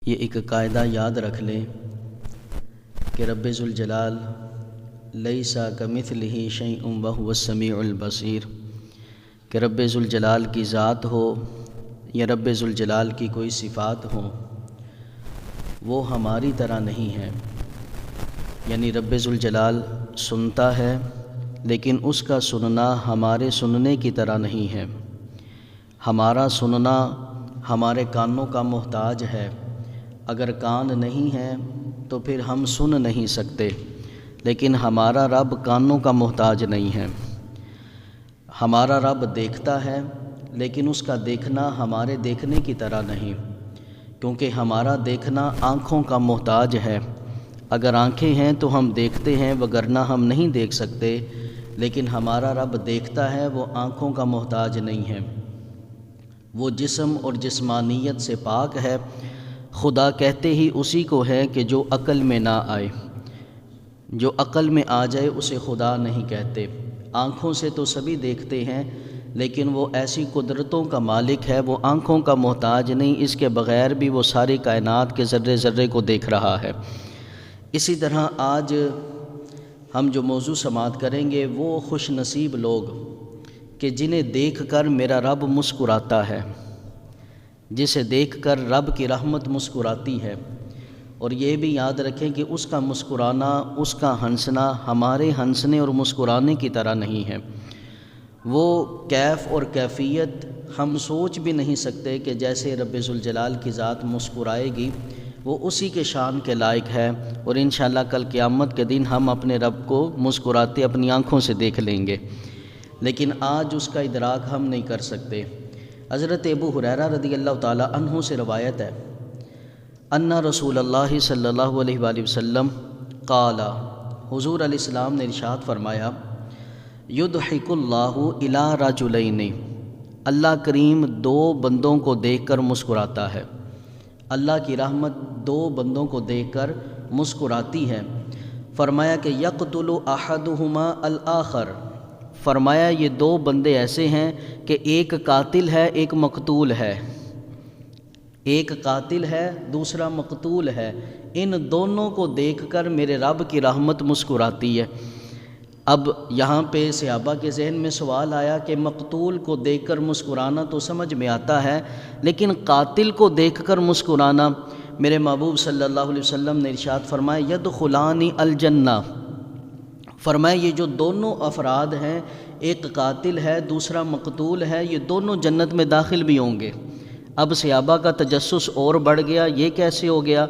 یہ ایک قاعدہ یاد رکھ لیں کہ رب ذوالجلال لیس کمثلہ شیء وہو السمیع البصیر، کہ رب ذوالجلال کی ذات ہو یا رب ذوالجلال کی کوئی صفات ہوں وہ ہماری طرح نہیں ہے۔ یعنی رب ذوالجلال سنتا ہے لیکن اس کا سننا ہمارے سننے کی طرح نہیں ہے۔ ہمارا سننا ہمارے کانوں کا محتاج ہے، اگر کان نہیں ہے تو پھر ہم سن نہیں سکتے، لیکن ہمارا رب کانوں کا محتاج نہیں ہے۔ ہمارا رب دیکھتا ہے لیکن اس کا دیکھنا ہمارے دیکھنے کی طرح نہیں، کیونکہ ہمارا دیکھنا آنکھوں کا محتاج ہے۔ اگر آنکھیں ہیں تو ہم دیکھتے ہیں، وگرنہ ہم نہیں دیکھ سکتے، لیکن ہمارا رب دیکھتا ہے، وہ آنکھوں کا محتاج نہیں ہے۔ وہ جسم اور جسمانیت سے پاک ہے، خدا کہتے ہی اسی کو ہے کہ جو عقل میں نہ آئے، جو عقل میں آ جائے اسے خدا نہیں کہتے۔ آنکھوں سے تو سبھی دیکھتے ہیں، لیکن وہ ایسی قدرتوں کا مالک ہے، وہ آنکھوں کا محتاج نہیں، اس کے بغیر بھی وہ ساری کائنات کے ذرے ذرے کو دیکھ رہا ہے۔ اسی طرح آج ہم جو موضوع سماعت کریں گے وہ خوش نصیب لوگ کہ جنہیں دیکھ کر میرا رب مسکراتا ہے، جسے دیکھ کر رب کی رحمت مسکراتی ہے۔ اور یہ بھی یاد رکھیں کہ اس کا مسکرانا، اس کا ہنسنا ہمارے ہنسنے اور مسکرانے کی طرح نہیں ہے۔ وہ کیف اور کیفیت ہم سوچ بھی نہیں سکتے کہ جیسے رب ذوالجلال کی ذات مسکرائے گی، وہ اسی کے شان کے لائق ہے، اور انشاءاللہ کل قیامت کے دن ہم اپنے رب کو مسکراتے اپنی آنکھوں سے دیکھ لیں گے، لیکن آج اس کا ادراک ہم نہیں کر سکتے۔ حضرت ابو ہریرہ رضی اللہ تعالی عنہ سے روایت ہے، ان رسول اللہ صلی اللہ علیہ وآلہ وسلم قال، حضور علیہ السلام نے ارشاد فرمایا، یضحک اللہ الی رجلین، اللہ کریم دو بندوں کو دیکھ کر مسکراتا ہے۔ اللہ کی رحمت دو بندوں کو دیکھ کر مسکراتی ہے۔ فرمایا کہ یقتل احدہما الآخر، فرمایا یہ دو بندے ایسے ہیں کہ ایک قاتل ہے ایک مقتول ہے، ایک قاتل ہے دوسرا مقتول ہے، ان دونوں کو دیکھ کر میرے رب کی رحمت مسکراتی ہے۔ اب یہاں پہ صحابہ کے ذہن میں سوال آیا کہ مقتول کو دیکھ کر مسکرانا تو سمجھ میں آتا ہے، لیکن قاتل کو دیکھ کر مسکرانا، میرے محبوب صلی اللہ علیہ وسلم نے ارشاد فرمایا یدخلان الجنہ، فرمایا یہ جو دونوں افراد ہیں، ایک قاتل ہے دوسرا مقتول ہے، یہ دونوں جنت میں داخل بھی ہوں گے۔ اب صحابہ کا تجسس اور بڑھ گیا، یہ کیسے ہو گیا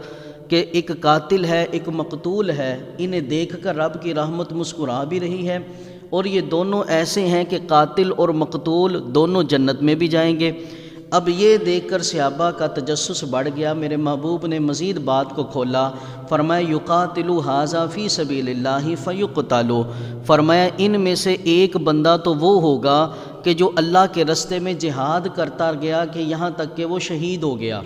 کہ ایک قاتل ہے ایک مقتول ہے، انہیں دیکھ کر رب کی رحمت مسکرا بھی رہی ہے، اور یہ دونوں ایسے ہیں کہ قاتل اور مقتول دونوں جنت میں بھی جائیں گے۔ اب یہ دیکھ کر صحابہ کا تجسس بڑھ گیا، میرے محبوب نے مزید بات کو کھولا، فرمایا یقاتل ھذا فی سبیل اللہ فیقتل، فرمایا ان میں سے ایک بندہ تو وہ ہوگا کہ جو اللہ کے رستے میں جہاد کرتا گیا کہ یہاں تک کہ وہ شہید ہو گیا۔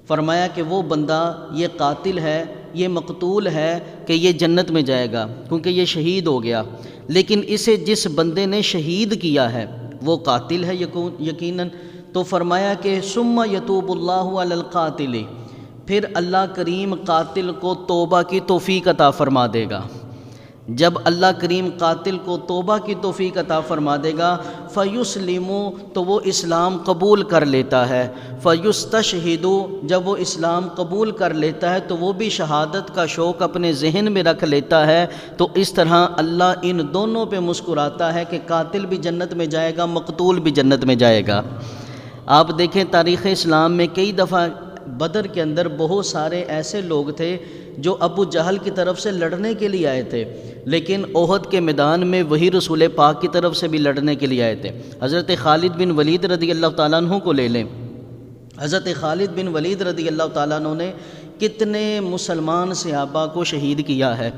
فرمایا کہ وہ بندہ یہ قاتل ہے یہ مقتول ہے کہ یہ جنت میں جائے گا کیونکہ یہ شہید ہو گیا، لیکن اسے جس بندے نے شہید کیا ہے وہ قاتل ہے یقیناً۔ تو فرمایا کہ ثم یتوب اللہ علی القاتل، پھر اللہ کریم قاتل کو توبہ کی توفیق عطا فرما دے گا۔ جب اللہ کریم قاتل کو توبہ کی توفیق عطا فرما دے گا، فیسلم، تو وہ اسلام قبول کر لیتا ہے، فیستشہد، جب وہ اسلام قبول کر لیتا ہے تو وہ بھی شہادت کا شوق اپنے ذہن میں رکھ لیتا ہے۔ تو اس طرح اللہ ان دونوں پہ مسکراتا ہے کہ قاتل بھی جنت میں جائے گا مقتول بھی جنت میں جائے گا۔ آپ دیکھیں تاریخ اسلام میں کئی دفعہ بدر کے اندر بہت سارے ایسے لوگ تھے جو ابو جہل کی طرف سے لڑنے کے لیے آئے تھے، لیکن احد کے میدان میں وہی رسول پاک کی طرف سے بھی لڑنے کے لیے آئے تھے۔ حضرت خالد بن ولید رضی اللہ تعالیٰ عنہ کو لے لیں، حضرت خالد بن ولید رضی اللہ تعالیٰ عنہ نے کتنے مسلمان صحابہ کو شہید کیا ہے،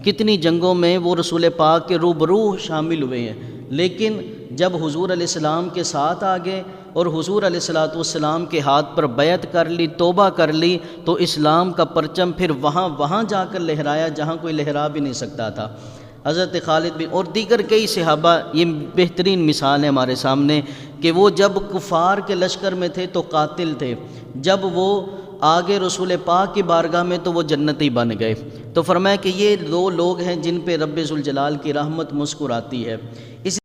کتنی جنگوں میں وہ رسول پاک کے روبرو شامل ہوئے ہیں، لیکن جب حضور علیہ السلام کے ساتھ آگے اور حضور علیہ السلام کے ہاتھ پر بیعت کر لی، توبہ کر لی، تو اسلام کا پرچم پھر وہاں جا کر لہرایا جہاں کوئی لہرا بھی نہیں سکتا تھا۔ حضرت خالد بن اور دیگر کئی صحابہ، یہ بہترین مثال ہے ہمارے سامنے کہ وہ جب کفار کے لشکر میں تھے تو قاتل تھے، جب وہ آگے رسول پاک کی بارگاہ میں تو وہ جنتی بن گئے۔ تو فرمایا کہ یہ دو لوگ ہیں جن پہ رب ذوالجلال کی رحمت مسکراتی ہے۔ اس